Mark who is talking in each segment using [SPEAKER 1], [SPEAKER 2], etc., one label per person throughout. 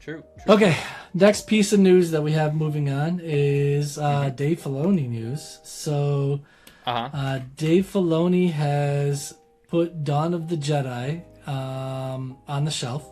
[SPEAKER 1] True.
[SPEAKER 2] Okay, next piece of news that we have moving on is Dave Filoni news. So, Dave Filoni has put Dawn of the Jedi on the shelf,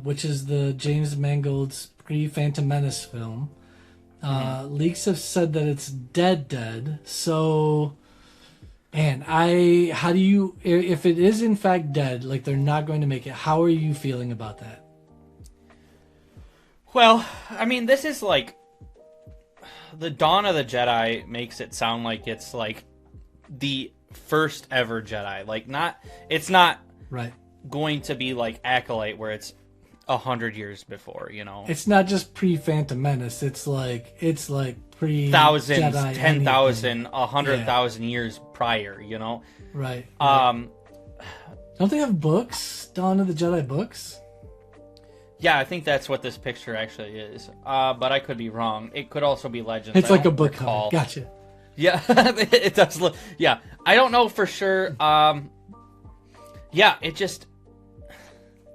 [SPEAKER 2] which is the James Mangold's pre-Phantom Menace film. Leaks have said that it's dead. So, and how do you, if it is in fact dead, like they're not going to make it, how are you feeling about that?
[SPEAKER 1] Well, I mean, this is like the Dawn of the Jedi makes it sound like it's like the first ever Jedi. Like it's not
[SPEAKER 2] right
[SPEAKER 1] going to be like Acolyte where it's 100 years before, you know.
[SPEAKER 2] It's not just pre-Phantom Menace. It's like pre
[SPEAKER 1] thousands,
[SPEAKER 2] Jedi
[SPEAKER 1] 10,000, 100,000 years prior, you know.
[SPEAKER 2] Right. Don't they have books? Dawn of the Jedi books?
[SPEAKER 1] Yeah, I think that's what this picture actually is. But I could be wrong. It could also be Legends.
[SPEAKER 2] It's like a book cover. Gotcha.
[SPEAKER 1] Yeah, it does look. Yeah, I don't know for sure. Yeah, it just.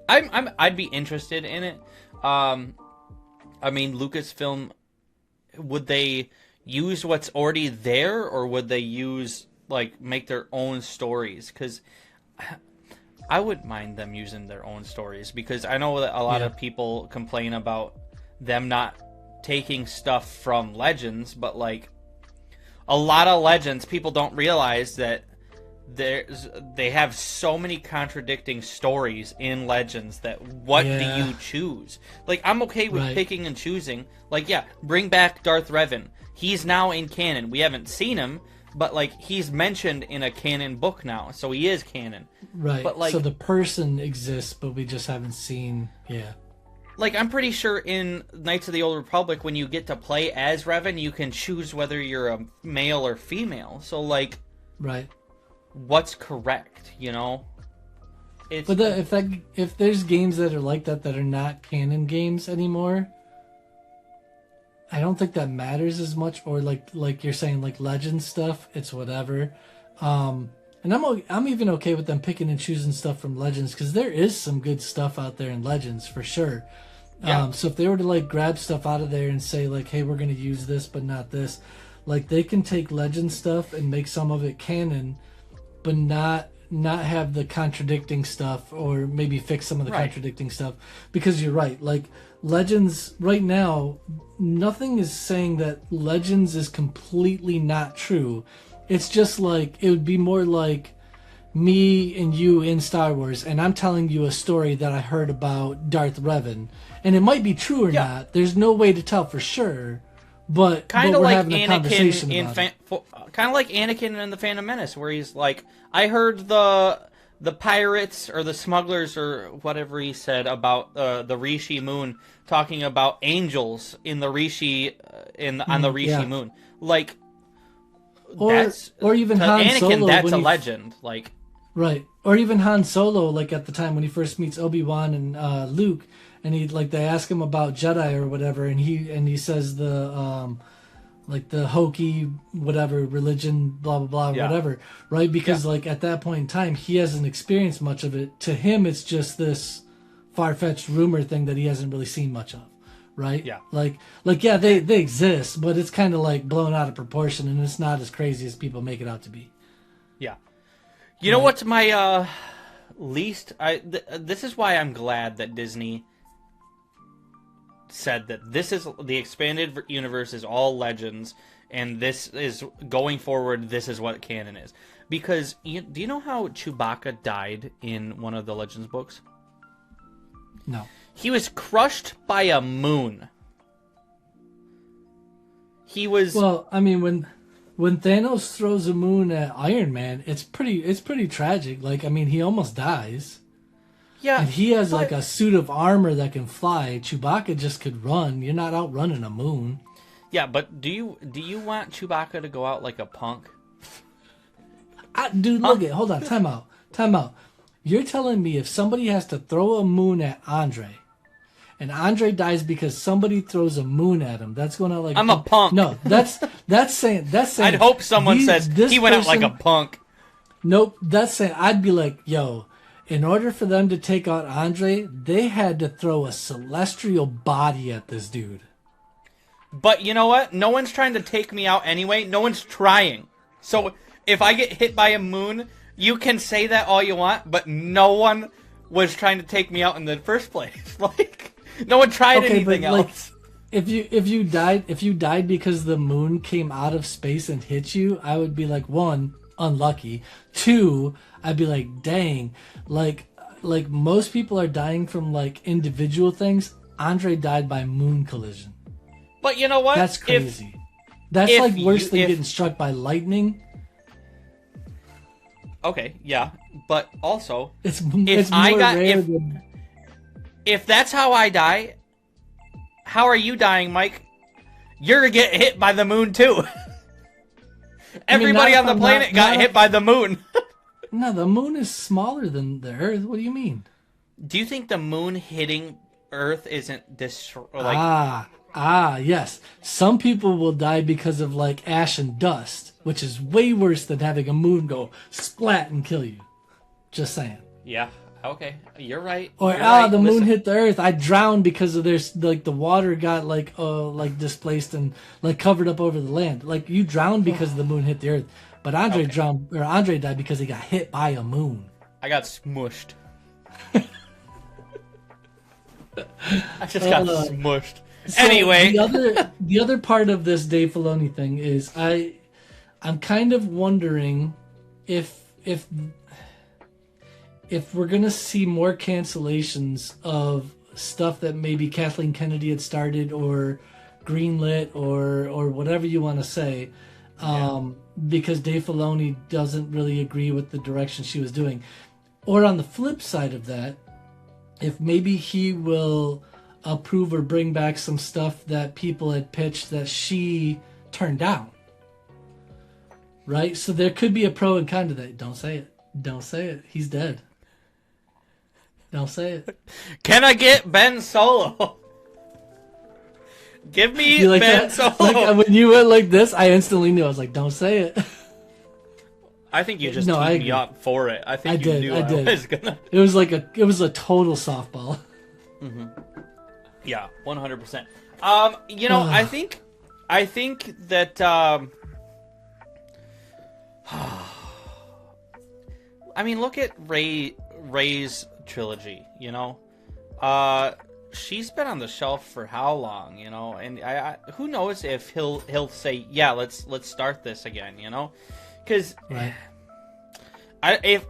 [SPEAKER 1] I'd be interested in it. I mean, Lucasfilm, would they use what's already there, or would they use make their own stories? Because I wouldn't mind them using their own stories, because I know that a lot of people complain about them not taking stuff from Legends, but a lot of Legends, people don't realize that they have so many contradicting stories in Legends that what do you choose? I'm okay with picking and choosing. Bring back Darth Revan. He's now in canon. We haven't seen him, but he's mentioned in a canon book now, so he is canon.
[SPEAKER 2] Right.
[SPEAKER 1] But
[SPEAKER 2] so the person exists, but we just haven't seen. Yeah.
[SPEAKER 1] I'm pretty sure in Knights of the Old Republic, when you get to play as Revan, you can choose whether you're a male or female. So
[SPEAKER 2] right.
[SPEAKER 1] What's correct? You know.
[SPEAKER 2] But if there's games that are like that are not canon games anymore, I don't think that matters as much. Or like you're saying, Legend stuff, it's whatever. And I'm even okay with them picking and choosing stuff from Legends, because there is some good stuff out there in Legends for sure.
[SPEAKER 1] Yeah.
[SPEAKER 2] So if they were to grab stuff out of there and say hey, we're going to use this but not this, they can take Legend stuff and make some of it canon, but not have the contradicting stuff, or maybe fix some of the contradicting stuff. Because you're right, Legends right now, nothing is saying that Legends is completely not true. It's just it would be more like me and you in Star Wars, and I'm telling you a story that I heard about Darth Revan, and it might be true or not. There's no way to tell for sure, but
[SPEAKER 1] kind of
[SPEAKER 2] we're
[SPEAKER 1] like
[SPEAKER 2] having a conversation
[SPEAKER 1] Anakin
[SPEAKER 2] about it.
[SPEAKER 1] Kind of like Anakin in the Phantom Menace, where he's I heard the pirates or the smugglers or whatever he said about the Rishi moon talking about angels in the Rishi on the Rishi moon,
[SPEAKER 2] or even Han
[SPEAKER 1] Anakin,
[SPEAKER 2] Solo,
[SPEAKER 1] that's a legend.
[SPEAKER 2] Right. Or even Han Solo, at the time when he first meets Obi-Wan and Luke, and he they ask him about Jedi or whatever, and he says the hokey whatever religion, blah blah blah, whatever, right? Because at that point in time, he hasn't experienced much of it. To him, it's just this far-fetched rumor thing that he hasn't really seen much of. Right?
[SPEAKER 1] Yeah.
[SPEAKER 2] They exist, but it's kind of blown out of proportion, and it's not as crazy as people make it out to be.
[SPEAKER 1] Yeah. You know what's my least? This is why I'm glad that Disney said that this is the expanded universe is all Legends, and this is going forward. This is what canon is. Because do you know how Chewbacca died in one of the Legends books?
[SPEAKER 2] No.
[SPEAKER 1] He was crushed by a moon. He was...
[SPEAKER 2] Well, I mean, when Thanos throws a moon at Iron Man, it's pretty tragic. He almost dies.
[SPEAKER 1] Yeah.
[SPEAKER 2] And he has a suit of armor that can fly. Chewbacca just could run. You're not outrunning a moon.
[SPEAKER 1] Yeah, but do you want Chewbacca to go out like a punk?
[SPEAKER 2] Dude, look at... Hold on. Time out. You're telling me if somebody has to throw a moon at Andre, and Andre dies because somebody throws a moon at him, that's going out
[SPEAKER 1] I'm a punk.
[SPEAKER 2] No, that's saying.
[SPEAKER 1] I'd hope someone says he went out like a punk.
[SPEAKER 2] Nope, that's saying I'd be yo, in order for them to take out Andre, they had to throw a celestial body at this dude.
[SPEAKER 1] But you know what? No one's trying to take me out anyway. No one's trying. So if I get hit by a moon, you can say that all you want, but no one was trying to take me out in the first place. Like, no one tried anything else.
[SPEAKER 2] Like, if you died because the moon came out of space and hit you, I would be like, 1, unlucky. 2, I'd be like, dang. Like most people are dying from like individual things. Andre died by moon collision.
[SPEAKER 1] But you know what?
[SPEAKER 2] That's crazy. That's like worse than getting struck by lightning.
[SPEAKER 1] Okay, yeah, but also
[SPEAKER 2] it's more rare than...
[SPEAKER 1] if that's how I die, how are you dying, Mike? You're gonna get hit by the moon too. Everybody on the planet got hit by the moon.
[SPEAKER 2] No, the moon is smaller than the Earth. What do you mean?
[SPEAKER 1] Do you think the moon hitting Earth isn't like...
[SPEAKER 2] yes. Some people will die because of like ash and dust, which is way worse than having a moon go splat and kill you. Just saying.
[SPEAKER 1] Yeah. Okay. You're right.
[SPEAKER 2] Or the moon hit the Earth. I drowned because of there's like the water got like displaced and like covered up over the land. Like you drowned because the moon hit the Earth, but Andre died because he got hit by a moon.
[SPEAKER 1] I got smushed. I just got smushed. So anyway,
[SPEAKER 2] the other part of this Dave Filoni thing is I'm kind of wondering if we're gonna see more cancellations of stuff that maybe Kathleen Kennedy had started or greenlit or whatever you want to say, because Dave Filoni doesn't really agree with the direction she was doing, or on the flip side of that, if maybe he will approve or bring back some stuff that people had pitched that she turned down. Right? So there could be a pro and con to that. Don't say it. Don't say it. He's dead. Don't say it.
[SPEAKER 1] Can I get Ben Solo? Give me
[SPEAKER 2] like
[SPEAKER 1] Ben
[SPEAKER 2] that?
[SPEAKER 1] Solo.
[SPEAKER 2] Like, when you went like this, I instantly knew. I was like, don't say it.
[SPEAKER 1] I think you just teed me up for it. I think you knew I was gonna...
[SPEAKER 2] It was a total softball.
[SPEAKER 1] Mm-hmm. Yeah, 100%. You know, I think that I mean, look at Rey's trilogy, you know. She's been on the shelf for how long, you know? And I who knows if he'll say, "Yeah, let's start this again," you know? Cuz
[SPEAKER 2] right.
[SPEAKER 1] I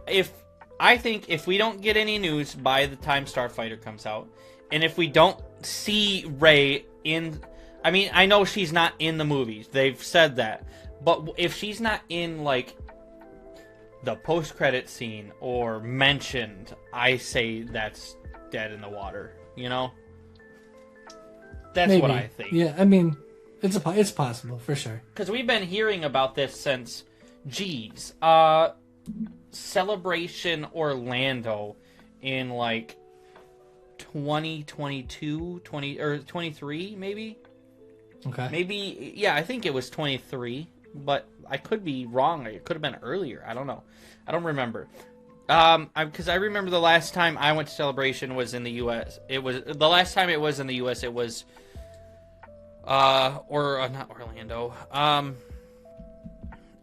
[SPEAKER 1] think if we don't get any news by the time Starfighter comes out, and if we don't see Rey in... I mean, I know she's not in the movies. They've said that. But if she's not in, like, the post-credit scene or mentioned, I say that's dead in the water. You know? That's
[SPEAKER 2] Maybe.
[SPEAKER 1] What I think.
[SPEAKER 2] Yeah, I mean, it's possible, for sure.
[SPEAKER 1] Because we've been hearing about this since... Geez. Celebration Orlando in, like... 2022, 23 maybe.
[SPEAKER 2] Okay.
[SPEAKER 1] Maybe, yeah, I think it was 23, but I could be wrong. It could have been earlier. I don't know. I don't remember. Because I remember the last time I went to Celebration was in the U.S. It was the last time it was in the U.S. It was, not Orlando,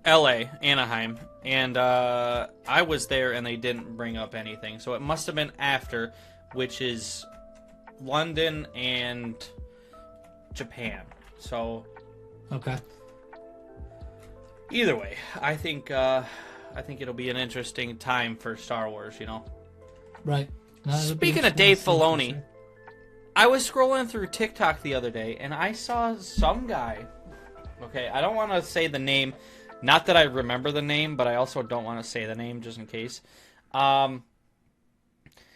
[SPEAKER 1] L.A., Anaheim, and I was there and they didn't bring up anything, so it must have been after. Which is London and Japan. So,
[SPEAKER 2] okay.
[SPEAKER 1] Either way, I think it'll be an interesting time for Star Wars. You know.
[SPEAKER 2] Right.
[SPEAKER 1] Speaking of Dave Filoni, I was scrolling through TikTok the other day and I saw some guy. Okay, I don't want to say the name. Not that I remember the name, but I also don't want to say the name just in case.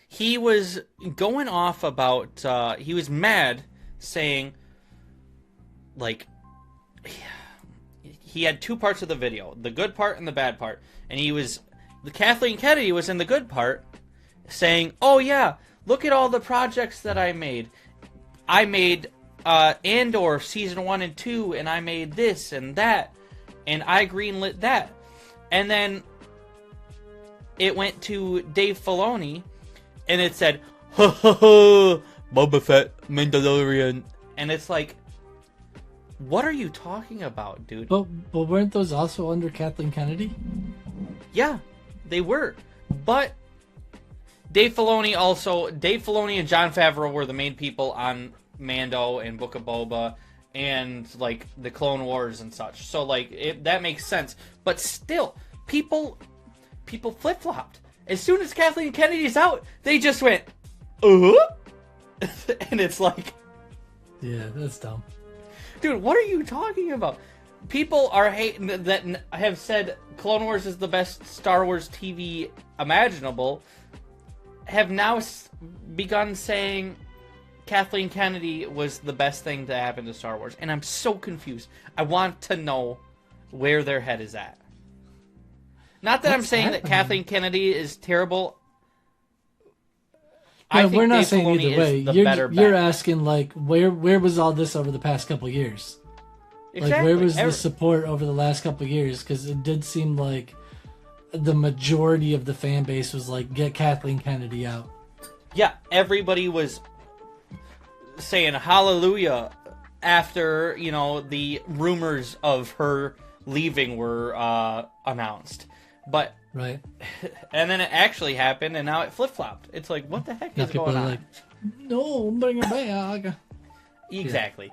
[SPEAKER 1] He was going off about, he was mad, saying, like, he had two parts of the video, the good part and the bad part, and the Kathleen Kennedy was in the good part, saying, oh yeah, look at all the projects that I made. I made, Andor Season 1 and 2, and I made this and that, and I greenlit that. And then it went to Dave Filoni, and it said, "Ha ha ha, Boba Fett, Mandalorian," and it's like, what are you talking about, dude?
[SPEAKER 2] But weren't those also under Kathleen Kennedy?
[SPEAKER 1] Yeah, they were, but Dave Filoni and Jon Favreau were the main people on Mando and Book of Boba and like the Clone Wars and such. So like that makes sense. But still, people flip-flopped. As soon as Kathleen Kennedy's out, they just went, and it's like,
[SPEAKER 2] yeah, that's dumb.
[SPEAKER 1] Dude, what are you talking about? People are hating that have said Clone Wars is the best Star Wars TV imaginable, have now begun saying Kathleen Kennedy was the best thing to happen to Star Wars. And I'm so confused. I want to know where their head is at. Not that I'm saying that Kathleen Kennedy is terrible.
[SPEAKER 2] No, we're not
[SPEAKER 1] Dave
[SPEAKER 2] saying
[SPEAKER 1] Filoni
[SPEAKER 2] either way.
[SPEAKER 1] is
[SPEAKER 2] You're asking, like, where was all this over the past couple of years?
[SPEAKER 1] Exactly.
[SPEAKER 2] Like, where was the support over the last couple of years? Because it did seem like the majority of the fan base was like, get Kathleen Kennedy out.
[SPEAKER 1] Yeah, everybody was saying hallelujah after, the rumors of her leaving were announced. But
[SPEAKER 2] right,
[SPEAKER 1] and then it actually happened, and now it flip-flopped. It's like, what the heck is going on?
[SPEAKER 2] Like, no, bring her back.
[SPEAKER 1] Exactly.